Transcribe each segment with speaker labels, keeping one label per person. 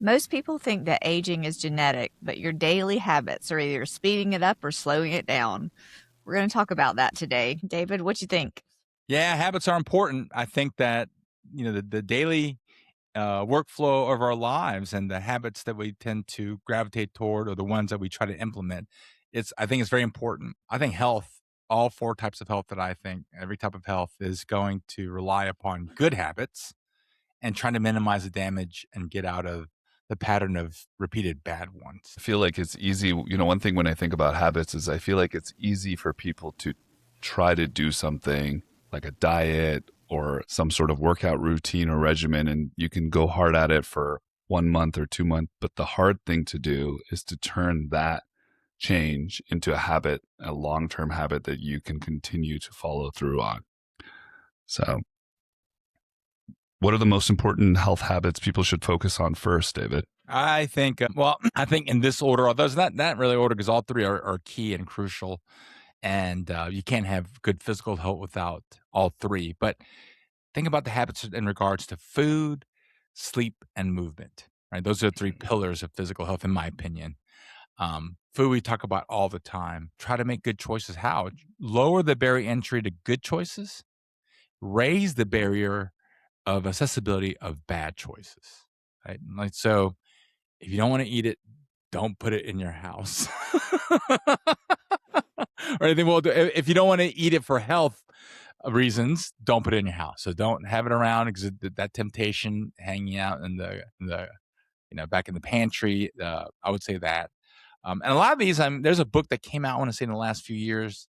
Speaker 1: Most people think that aging is genetic, but your daily habits are either speeding it up or slowing it down. We're going to talk about that today. David, what you think?
Speaker 2: Yeah, habits are important. I think that, the daily workflow of our lives and the habits that we tend to gravitate toward or the ones that we try to implement, I think it's very important. I think health, all four types of health that I think, every type of health is going to rely upon good habits and trying to minimize the damage and get out of the pattern of repeated bad ones.
Speaker 3: I feel like it's easy. One thing when I think about habits is I feel like it's easy for people to try to do something like a diet or some sort of workout routine or regimen, and you can go hard at it for 1 month or 2 months. But the hard thing to do is to turn that change into a habit, a long-term habit that you can continue to follow through on. So what are the most important health habits people should focus on first, David?
Speaker 2: I think, I think in this order, although it's not really order because all three are key and crucial. And you can't have good physical health without all three. But think about the habits in regards to food, sleep, and movement, right? Those are the three pillars of physical health, in my opinion. Food we talk about all the time. Try to make good choices. How? Lower the barrier entry to good choices. Raise the barrier of accessibility of bad choices, right? Like, so if you don't want to eat it, don't put it in your house. Or anything. Well, if you don't want to eat it for health reasons, don't put it in your house. So don't have it around because that temptation hanging out in the back in the pantry. I would say that. And a lot of these, there's a book that came out, I want to say, in the last few years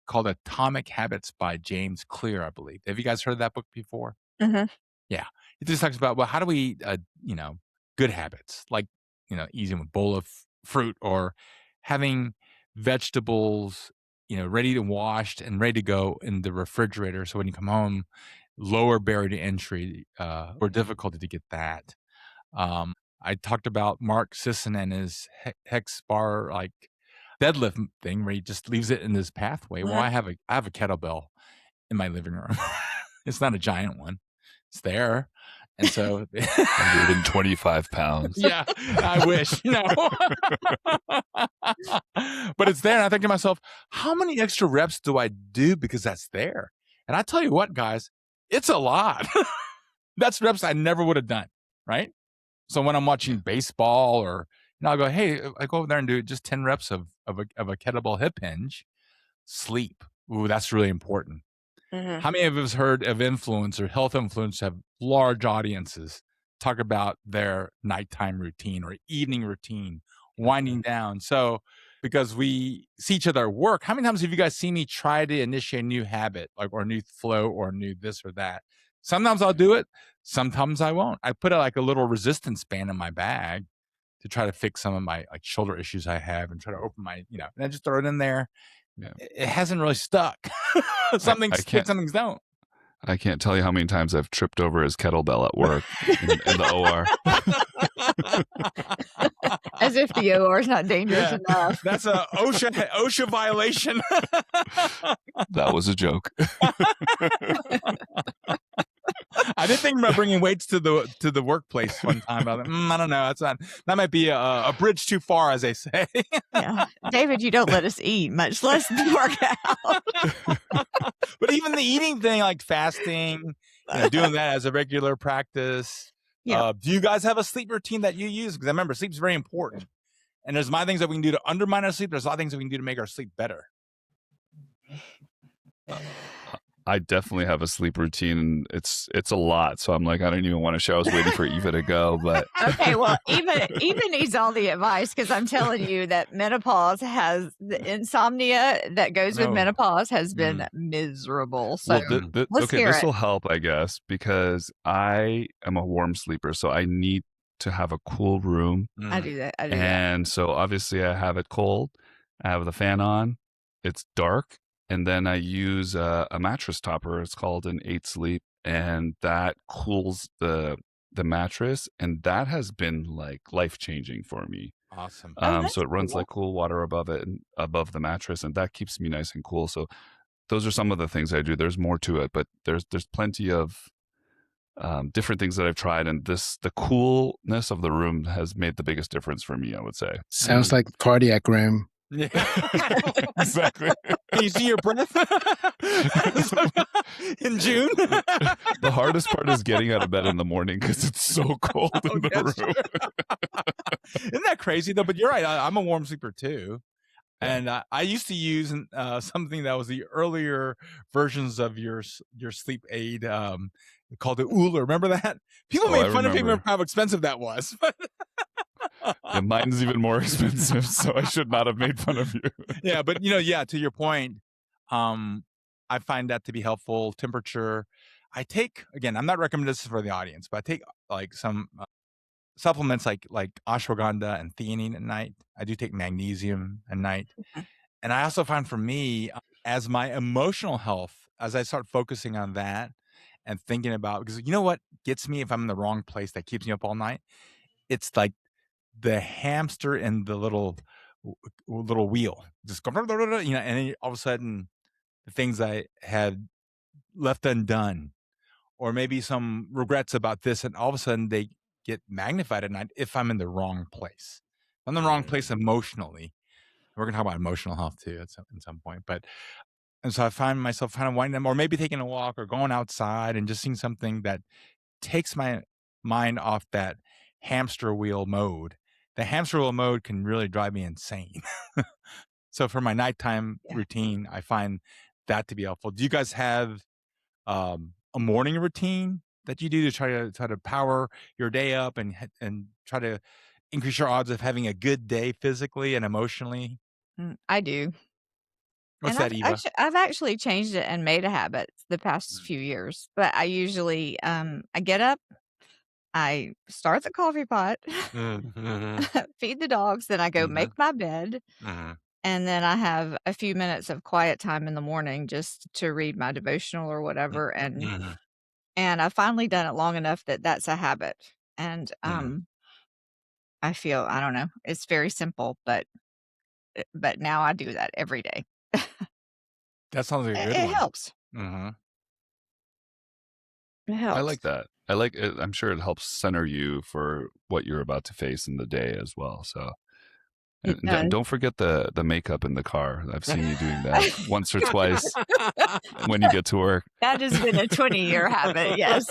Speaker 2: called Atomic Habits by James Clear, I believe. Have you guys heard of that book before?
Speaker 1: Mm-hmm.
Speaker 2: Yeah. It just talks about, well, how do we, good habits, like, eating a bowl of fruit or having vegetables, ready to washed and ready to go in the refrigerator. So when you come home, lower barrier to entry, or difficulty to get that. I talked about Mark Sisson and his hex bar, like deadlift thing where he just leaves it in his pathway. Well, I have a kettlebell in my living room. It's not a giant one. It's there. And so
Speaker 3: 125 pounds.
Speaker 2: Yeah, I wish, but it's there. And I think to myself, how many extra reps do I do because that's there? And I tell you what, guys, it's a lot. That's reps I never would have done, right? So when I'm watching baseball or, I'll go, hey, I go over there and do just 10 reps of a kettlebell hip hinge. Sleep. Ooh, that's really important. Mm-hmm. How many of us heard of influencers, health influencers have large audiences talk about their nighttime routine or evening routine, winding down? So because we see each other at work, how many times have you guys seen me try to initiate a new habit, like, or a new flow or a new this or that? Sometimes I'll do it. Sometimes I won't. I put a little resistance band in my bag to try to fix some of my shoulder issues I have and try to open my, and I just throw it in there. Yeah. It hasn't really stuck. Some things stick, some things don't.
Speaker 3: I can't tell you how many times I've tripped over his kettlebell at work in the OR.
Speaker 1: As if the OR is not dangerous enough.
Speaker 2: That's a OSHA violation.
Speaker 3: That was a joke.
Speaker 2: I did think about bringing weights to the workplace one time. I don't know. That might be a bridge too far, as they say.
Speaker 1: Yeah, David, you don't let us eat, much less work out.
Speaker 2: But even the eating thing, like fasting, doing that as a regular practice. Yeah. Do you guys have a sleep routine that you use? Because I remember sleep is very important. And there's things that we can do to undermine our sleep. There's a lot of things that we can do to make our sleep better.
Speaker 3: I definitely have a sleep routine. It's a lot. So I'm like, I don't even want to share. I was waiting for Eva to go, but
Speaker 1: okay. Well, Eva needs all the advice because I'm telling you that menopause has the insomnia that goes with menopause has been miserable. So
Speaker 3: this will help, I guess, because I am a warm sleeper, so I need to have a cool room.
Speaker 1: I do that.
Speaker 3: And so obviously I have it cold. I have the fan on. It's dark. And then I use a mattress topper. It's called an 8 Sleep, and that cools the mattress, and that has been like life-changing for me.
Speaker 2: Awesome.
Speaker 3: So it runs like cool water above it and above the mattress, and that keeps me nice and cool. So those are some of the things I do. There's more to it, but there's plenty of different things that I've tried, and the coolness of the room has made the biggest difference for me, I would say.
Speaker 4: Sounds like cardiac room.
Speaker 2: Yeah.
Speaker 3: Exactly.
Speaker 2: Can you see your breath in June?
Speaker 3: The hardest part is getting out of bed in the morning because it's so cold in the room.
Speaker 2: Isn't that crazy though? But you're right. I'm a warm sleeper too.
Speaker 3: Yeah.
Speaker 2: And I used to use something that was the earlier versions of your sleep aid called the Ooler. Remember that? People made fun of me for how expensive that was.
Speaker 3: Yeah, mine's even more expensive, so I should not have made fun of you.
Speaker 2: Yeah, but to your point, I find that to be helpful. Temperature. I take, again, I'm not recommending this for the audience, but I take like some supplements like ashwagandha and theanine at night. I do take magnesium at night. And I also find for me, as my emotional health, as I start focusing on that and thinking about, because you know what gets me if I'm in the wrong place that keeps me up all night? It's like the hamster in the little wheel. Just go, and then all of a sudden the things I had left undone, or maybe some regrets about this, and all of a sudden they get magnified at night if I'm in the wrong place. If I'm in the wrong place emotionally. We're going to talk about emotional health too at some point. And so I find myself kind of winding them, or maybe taking a walk or going outside and just seeing something that takes my mind off that hamster wheel mode. The hamster wheel mode can really drive me insane. So for my nighttime routine, I find that to be helpful. Do you guys have a morning routine that you do to try to power your day up and try to increase your odds of having a good day physically and emotionally?
Speaker 1: I do.
Speaker 2: What's
Speaker 1: And
Speaker 2: that, Eva?
Speaker 1: I've actually changed it and made a habit the past few years. But I usually I get up, I start the coffee pot, feed the dogs, then I go make my bed, and then I have a few minutes of quiet time in the morning just to read my devotional or whatever. And I've finally done it long enough that that's a habit. And I feel, I don't know, it's very simple, but now I do that every day.
Speaker 2: That sounds like a good
Speaker 1: It
Speaker 2: one.
Speaker 1: helps. It helps.
Speaker 3: I like that. I like it. I'm sure it helps center you for what you're about to face in the day as well. So, and don't forget the makeup in the car. I've seen you doing that once or twice when you get to work.
Speaker 1: That has been a 20-year habit. Yes.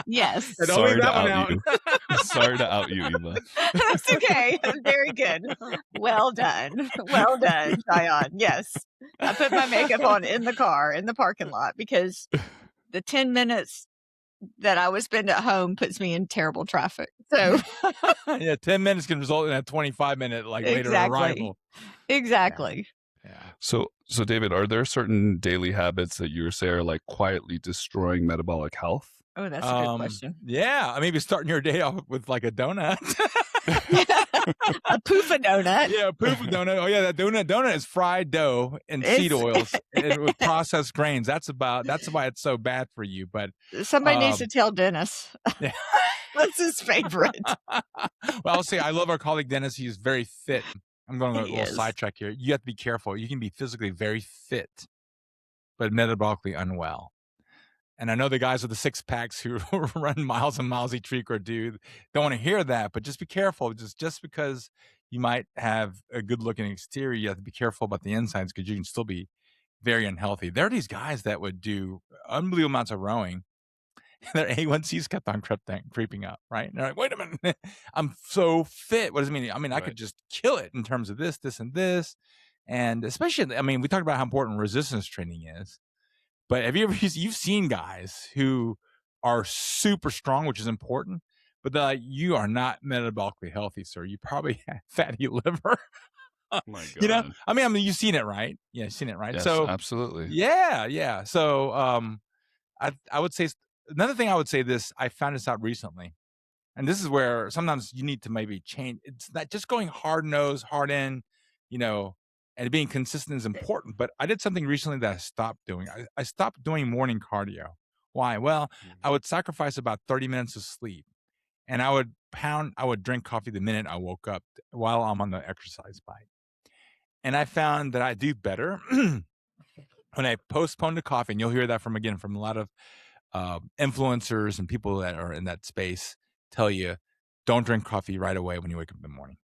Speaker 1: Yes.
Speaker 3: Sorry to out you. Sorry to out you, Eva.
Speaker 1: That's okay. Very good. Well done. Well done, Cheyenne. Yes. I put my makeup on in the car, in the parking lot, because the 10 minutes that I would spend at home puts me in terrible traffic. So
Speaker 2: 10 minutes can result in a 25-minute later arrival.
Speaker 1: Exactly.
Speaker 2: Yeah.
Speaker 3: So David, are there certain daily habits that you say are like quietly destroying metabolic health?
Speaker 1: Oh, that's a good question.
Speaker 2: Yeah, maybe starting your day off with like a donut.
Speaker 1: A poofa donut.
Speaker 2: Yeah, a poofa donut. Oh yeah, that donut is fried dough and seed oils with processed grains. That's why it's so bad for you. But
Speaker 1: somebody needs to tell Dennis.
Speaker 2: Yeah.
Speaker 1: That's his favorite.
Speaker 2: Well, I'll say I love our colleague Dennis. He's very fit. I'm going to go a little sidetrack here. You have to be careful. You can be physically very fit, but metabolically unwell. And I know the guys with the 6-packs who run miles and miles each week or don't want to hear that, but just be careful. Just because you might have a good looking exterior, you have to be careful about the insides because you can still be very unhealthy. There are these guys that would do unbelievable amounts of rowing. Their A1Cs kept on creeping up, right? And they're like, wait a minute, I'm so fit. What does it mean? I mean, I could just kill it in terms of this, and this. And especially, I mean, we talked about how important resistance training is. But have you've seen guys who are super strong, which is important, but they're like, you are not metabolically healthy, sir. You probably have fatty liver.
Speaker 3: Oh my God.
Speaker 2: I mean, you've seen it, right? Yeah, you've seen it, right?
Speaker 3: Yes,
Speaker 2: so
Speaker 3: absolutely.
Speaker 2: Yeah. So I would say another thing I would say I found this out recently. And this is where sometimes you need to maybe change. It's not just going hard nose, hard in, and being consistent is important. But I did something recently that I stopped doing. I stopped doing morning cardio. Why? Well, I would sacrifice about 30 minutes of sleep, and I would drink coffee the minute I woke up while I'm on the exercise bike. And I found that I do better when I postpone the coffee. And you'll hear that from a lot of influencers and people that are in that space tell you, don't drink coffee right away when you wake up in the morning.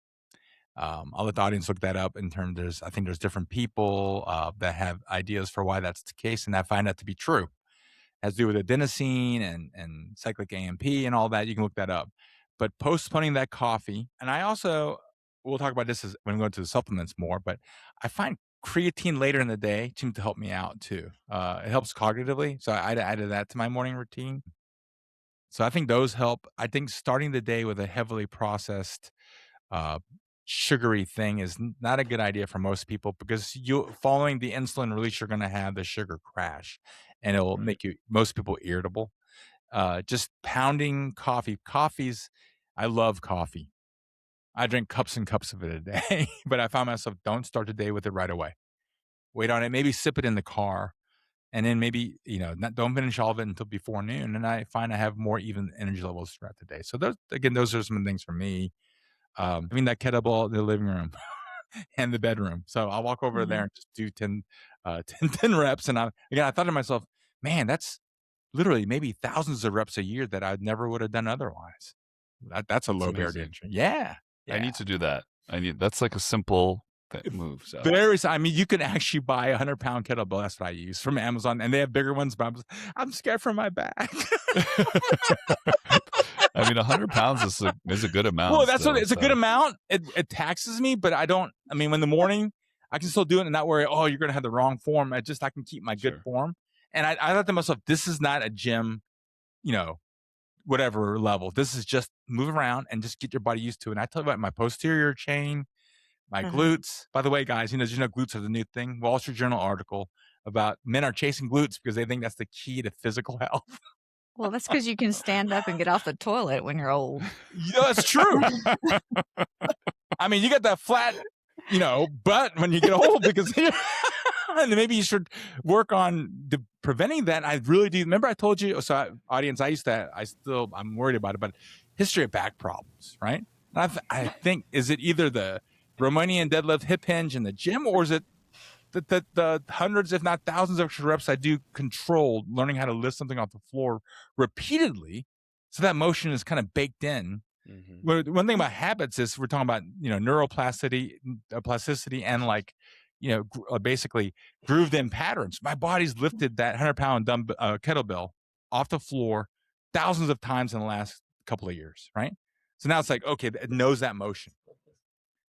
Speaker 2: I'll let the audience look that up in terms. I think there's different people that have ideas for why that's the case, and I find that to be true. It has to do with adenosine and cyclic AMP and all that. You can look that up. But postponing that coffee, and I also, we'll talk about this when we go into the supplements more, but I find creatine later in the day seems to help me out too. It helps cognitively, so I added that to my morning routine. So I think those help. I think starting the day with a heavily processed sugary thing is not a good idea for most people, because following the insulin release, you're going to have the sugar crash, and it will make most people irritable. Just pounding coffees. I love coffee. I drink cups and cups of it a day, but I found myself, don't start the day with it right away. Wait on it, maybe sip it in the car, and then maybe, don't finish all of it until before noon. And I find I have more even energy levels throughout the day. So those are some things for me. That kettlebell in the living room and the bedroom. So I'll walk over there and just do 10 reps. And I thought to myself, man, that's literally maybe thousands of reps a year that I never would have done otherwise. That's a low barrier to entry. Yeah.
Speaker 3: I need to do that. That's like a simple move. So.
Speaker 2: You can actually buy a 100-pound kettlebell. That's what I use from Amazon, and they have bigger ones, but I'm scared for my back.
Speaker 3: 100 pounds is a good amount.
Speaker 2: Well, it's a good amount. It taxes me, but I don't. In the morning, I can still do it and not worry. Oh, you're going to have the wrong form. I can keep my good form. And I thought to myself, this is not a gym, whatever level. This is just move around and just get your body used to it. And I tell you what, my posterior chain, my glutes. By the way, guys, glutes are the new thing. Wall Street Journal article about men are chasing glutes because they think that's the key to physical health.
Speaker 1: Well, that's because you can stand up and get off the toilet when you're old.
Speaker 2: That's true. You get that flat, butt when you get old, because and maybe you should work on preventing that. I really do. Remember I told you, audience, I'm worried about it, but history of back problems, right? And I think, is it either the Romanian deadlift hip hinge in the gym, or is it the hundreds, if not thousands of extra reps I do controlled, learning how to lift something off the floor repeatedly, so that motion is kind of baked in. One thing about habits is we're talking about, neuroplasticity, and basically grooved in patterns. My body's lifted that 100-pound kettlebell off the floor thousands of times in the last couple of years, right? So now it's like, okay, it knows that motion.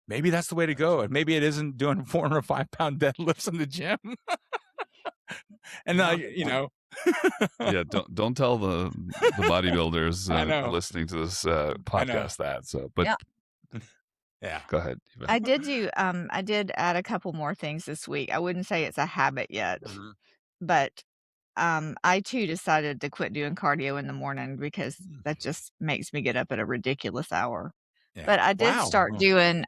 Speaker 2: Maybe that's the way to go. And maybe it isn't doing 4 or 5-pound deadlifts in the gym. And
Speaker 3: yeah, don't tell the bodybuilders listening to this podcast that. So, but yeah, go ahead.
Speaker 1: I did add a couple more things this week. I wouldn't say it's a habit yet, but I too decided to quit doing cardio in the morning because that just makes me get up at a ridiculous hour. Yeah. But I did start doing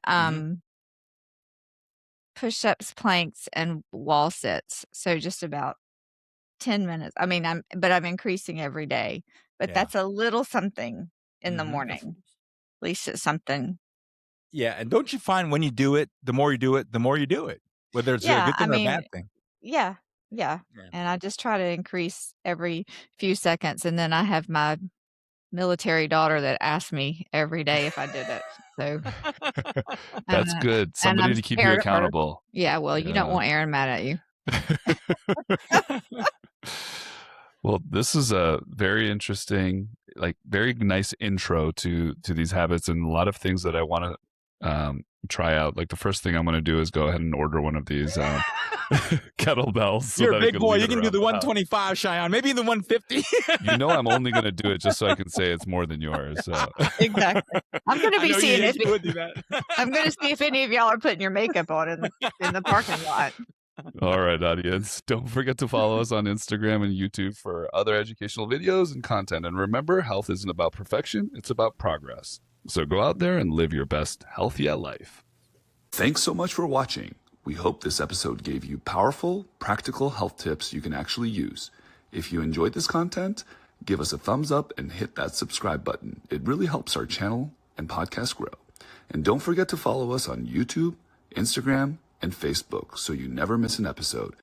Speaker 1: push-ups, planks, and wall sits. So just about 10 minutes. I'm increasing every day, but that's a little something in the morning. At least it's something.
Speaker 2: Yeah, and don't you find when you do it, the more you do it, the more you do it, whether it's a good thing or a bad thing?
Speaker 1: Yeah. And I just try to increase every few seconds, and then I have my military daughter that asks me every day if I did it. So
Speaker 3: that's good. Somebody to keep you accountable.
Speaker 1: Yeah, well, you don't want Aaron mad at you.
Speaker 3: Well, this is a very interesting, very nice intro to these habits, and a lot of things that I want to try out. The first thing I'm going to do is go ahead and order one of these kettlebells. So
Speaker 2: you're a big boy. You can do the 125, Cheyenne. Maybe the 150.
Speaker 3: I'm only going to do it just so I can say it's more than yours. So.
Speaker 1: Exactly. I'm going to be seeing I'm going to see if any of y'all are putting your makeup on in the parking lot.
Speaker 3: All right, audience. Don't forget to follow us on Instagram and YouTube for other educational videos and content. And remember, health isn't about perfection. It's about progress. So go out there and live your best healthy life. Thanks so much for watching. We hope this episode gave you powerful, practical health tips you can actually use. If you enjoyed this content, give us a thumbs up and hit that subscribe button. It really helps our channel and podcast grow. And don't forget to follow us on YouTube, Instagram, and Facebook so you never miss an episode.